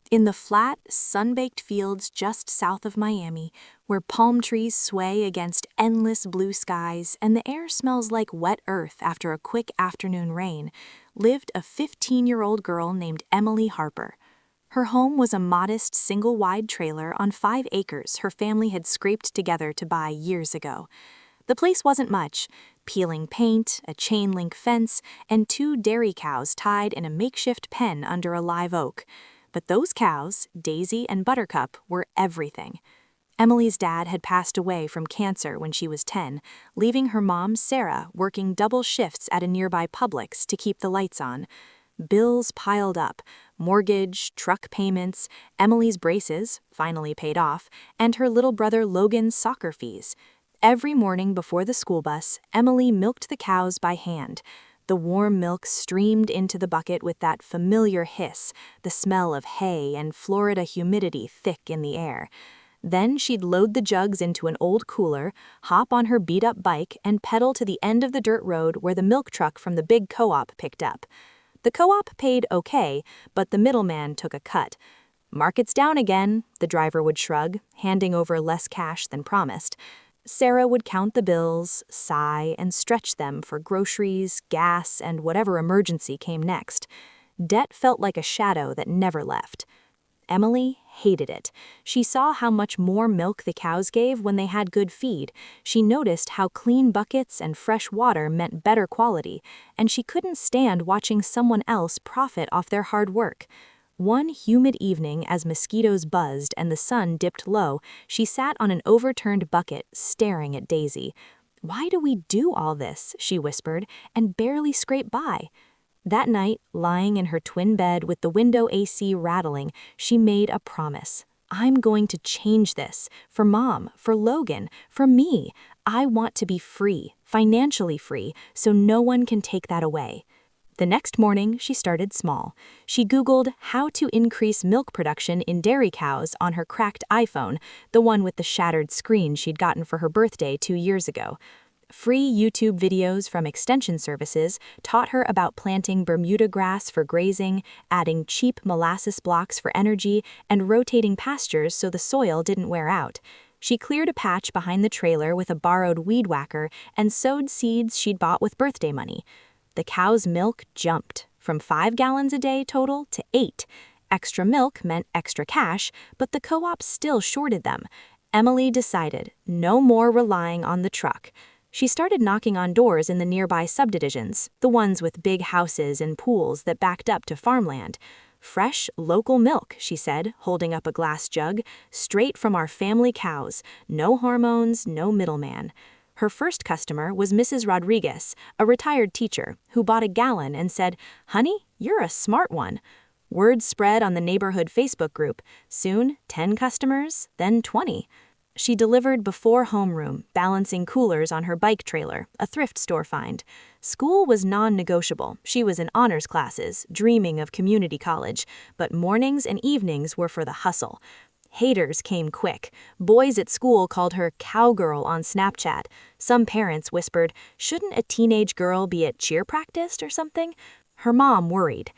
In the flat, sun-baked fields just south of Miami, where palm trees sway against endless blue skies and the air smells like wet earth after a quick afternoon rain, lived a 15-year-old girl named Emily Harper. Her home was a modest single-wide trailer on 5 acres her family had scraped together to buy years ago. The place wasn't much: peeling paint, a chain-link fence, and 2 dairy cows tied in a makeshift pen under a live oak. But those cows, Daisy and Buttercup, were everything. Emily's dad had passed away from cancer when she was 10, leaving her mom, Sarah, working double shifts at a nearby Publix to keep the lights on. Bills piled up: mortgage, truck payments, Emily's braces, finally paid off, and her little brother Logan's soccer fees. Every morning before the school bus, Emily milked the cows by hand. The warm milk streamed into the bucket with that familiar hiss, the smell of hay and Florida humidity thick in the air. Then she'd load the jugs into an old cooler, hop on her beat-up bike, and pedal to the end of the dirt road where the milk truck from the big co-op picked up. The co-op paid okay, but the middleman took a cut. "Market's down again," the driver would shrug, handing over less cash than promised. Sarah would count the bills, sigh, and stretch them for groceries, gas, and whatever emergency came next. Debt felt like a shadow that never left. Emily hated it. She saw how much more milk the cows gave when they had good feed. She noticed how clean buckets and fresh water meant better quality, and she couldn't stand watching someone else profit off their hard work. One humid evening, as mosquitoes buzzed and the sun dipped low, she sat on an overturned bucket, staring at Daisy. "Why do we do all this?" she whispered, "and barely scrape by?" That night, lying in her twin bed with the window AC rattling, she made a promise. "I'm going to change this. For Mom, for Logan, for me. I want to be free, financially free, so no one can take that away." The next morning, she started small. She Googled how to increase milk production in dairy cows on her cracked iPhone, the one with the shattered screen she'd gotten for her birthday 2 years ago. Free YouTube videos from extension services taught her about planting Bermuda grass for grazing, adding cheap molasses blocks for energy, and rotating pastures so the soil didn't wear out. She cleared a patch behind the trailer with a borrowed weed whacker and sowed seeds she'd bought with birthday money. The cow's milk jumped from 5 gallons a day total to 8. Extra milk meant extra cash, but the co-op still shorted them. Emily decided no more relying on the truck. She started knocking on doors in the nearby subdivisions, the ones with big houses and pools that backed up to farmland. "Fresh, local milk," she said, holding up a glass jug, "straight from our family cows. No hormones, no middleman." Her first customer was Mrs. Rodriguez, a retired teacher, who bought a gallon and said, "Honey, you're a smart one." Word spread on the neighborhood Facebook group. Soon, 10 customers, then 20. She delivered before homeroom, balancing coolers on her bike trailer, a thrift store find. School was non-negotiable. She was in honors classes, dreaming of community college, but mornings and evenings were for the hustle. Haters came quick. Boys at school called her cowgirl on Snapchat. Some parents whispered, "Shouldn't a teenage girl be at cheer practice or something?" Her mom worried.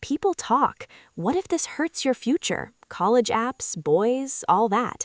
People talk. What if this hurts your future? College apps, boys, all that."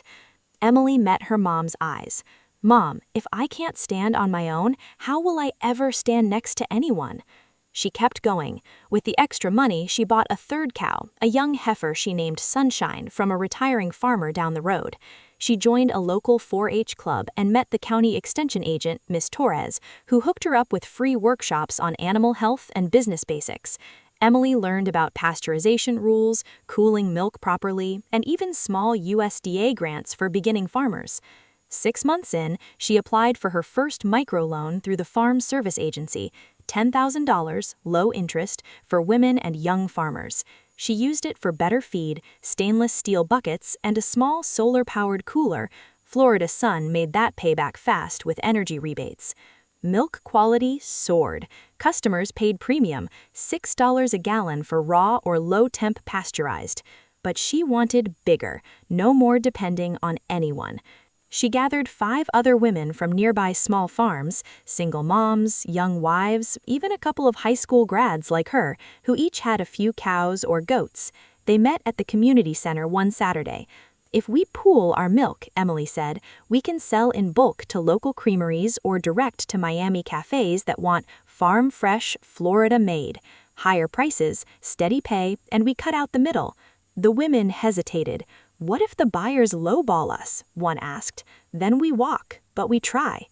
Emily met her mom's eyes. "Mom, if I can't stand on my own, how will I ever stand next to anyone?" She kept going. With the extra money, she bought a 3rd cow, a young heifer she named Sunshine, from a retiring farmer down the road. She joined a local 4-H club and met the county extension agent, Miss Torres, who hooked her up with free workshops on animal health and business basics. Emily learned about pasteurization rules, cooling milk properly, and even small USDA grants for beginning farmers. 6 months in, she applied for her first microloan through the Farm Service Agency, $10,000, low interest, for women and young farmers. She used it for better feed, stainless steel buckets, and a small solar-powered cooler. Florida sun made that payback fast with energy rebates. Milk quality soared. Customers paid premium, $6 a gallon for raw or low-temp pasteurized. But she wanted bigger, no more depending on anyone. She gathered 5 other women from nearby small farms, single moms, young wives, even a couple of high school grads like her, who each had a few cows or goats. They met at the community center one Saturday. "If we pool our milk," Emily said, "we can sell in bulk to local creameries or direct to Miami cafés that want farm-fresh, Florida-made. Higher prices, steady pay, and we cut out the middle." The women hesitated. "What if the buyers lowball us?" one asked. "Then we walk, but we try."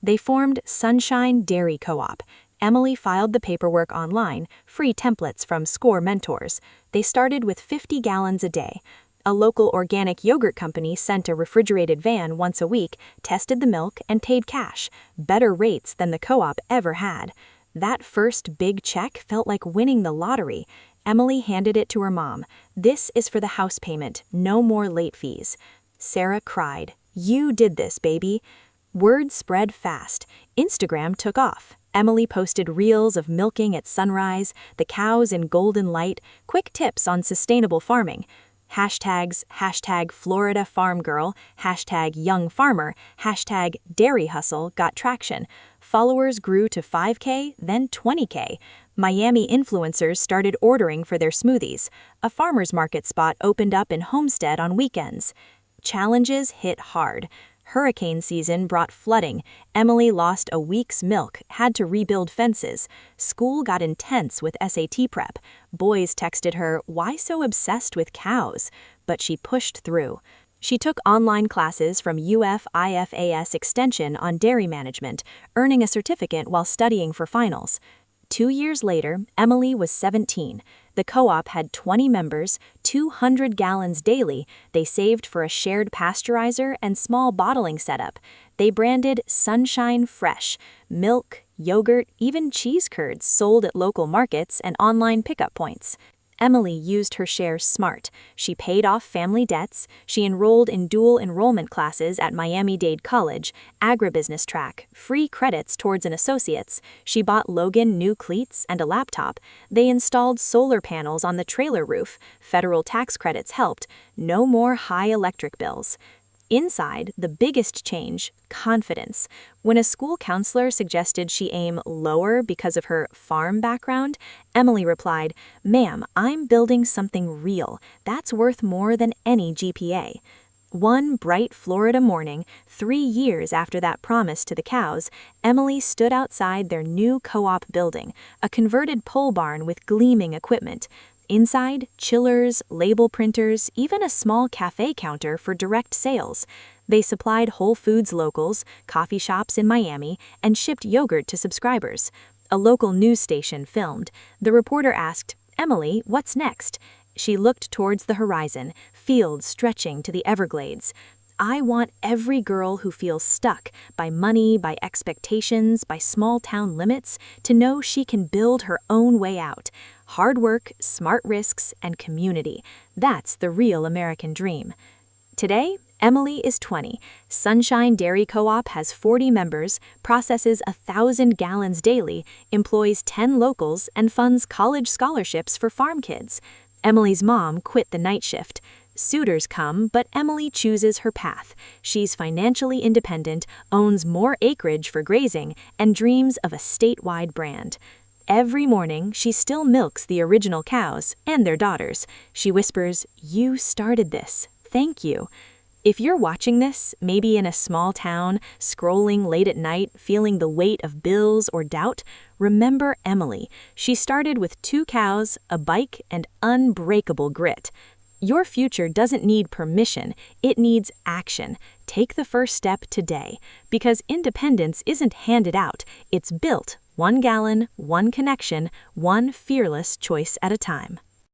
They formed Sunshine Dairy Co-op. Emily filed the paperwork online, free templates from SCORE mentors. They started with 50 gallons a day. A local organic yogurt company sent a refrigerated van once a week, tested the milk, and paid cash, better rates than the co-op ever had. That first big check felt like winning the lottery. Emily handed it to her mom. "This is for the house payment, no more late fees." Sarah cried, "You did this, baby." Word spread fast. Instagram took off. Emily posted reels of milking at sunrise, the cows in golden light, quick tips on sustainable farming. Hashtags, #FloridaFarmGirl, #YoungFarmer, #DairyHustle got traction. Followers grew to 5K, then 20K. Miami influencers started ordering for their smoothies. A farmer's market spot opened up in Homestead on weekends. Challenges hit hard. Hurricane season brought flooding. Emily lost a week's milk, had to rebuild fences. School got intense with SAT prep. Boys texted her, "Why so obsessed with cows?" But she pushed through. She took online classes from UF-IFAS Extension on dairy management, earning a certificate while studying for finals. 2 years later, Emily was 17. The co-op had 20 members, 200 gallons daily. They saved for a shared pasteurizer and small bottling setup. They branded Sunshine Fresh. Milk, yogurt, even cheese curds sold at local markets and online pickup points. Emily used her shares smart. She paid off family debts. She enrolled in dual enrollment classes at Miami-Dade College, agribusiness track, free credits towards an associate's. She bought Logan new cleats and a laptop. They installed solar panels on the trailer roof. Federal tax credits helped. No more high electric bills. Inside, the biggest change, confidence. When a school counselor suggested she aim lower because of her farm background, Emily replied, "Ma'am, I'm building something real. That's worth more than any GPA." One bright Florida morning, 3 years after that promise to the cows, Emily stood outside their new co-op building, a converted pole barn with gleaming equipment. Inside, chillers, label printers, even a small cafe counter for direct sales. They supplied Whole Foods locals, coffee shops in Miami, and shipped yogurt to subscribers. A local news station filmed. The reporter asked, "Emily, what's next?" She looked towards the horizon, fields stretching to the Everglades. "I want every girl who feels stuck by money, by expectations, by small-town limits, to know she can build her own way out. Hard work, smart risks, and community. That's the real American dream." Today, Emily is 20. Sunshine Dairy Co-op has 40 members, processes 1,000 gallons daily, employs 10 locals, and funds college scholarships for farm kids. Emily's mom quit the night shift. Suitors come, but Emily chooses her path. She's financially independent, owns more acreage for grazing, and dreams of a statewide brand. Every morning, she still milks the original cows and their daughters. She whispers, "You started this. Thank you." If you're watching this, maybe in a small town, scrolling late at night, feeling the weight of bills or doubt, remember Emily. She started with 2 cows, a bike, and unbreakable grit. Your future doesn't need permission, it needs action. Take the first step today, because independence isn't handed out, it's built 1 gallon, 1 connection, 1 fearless choice at a time.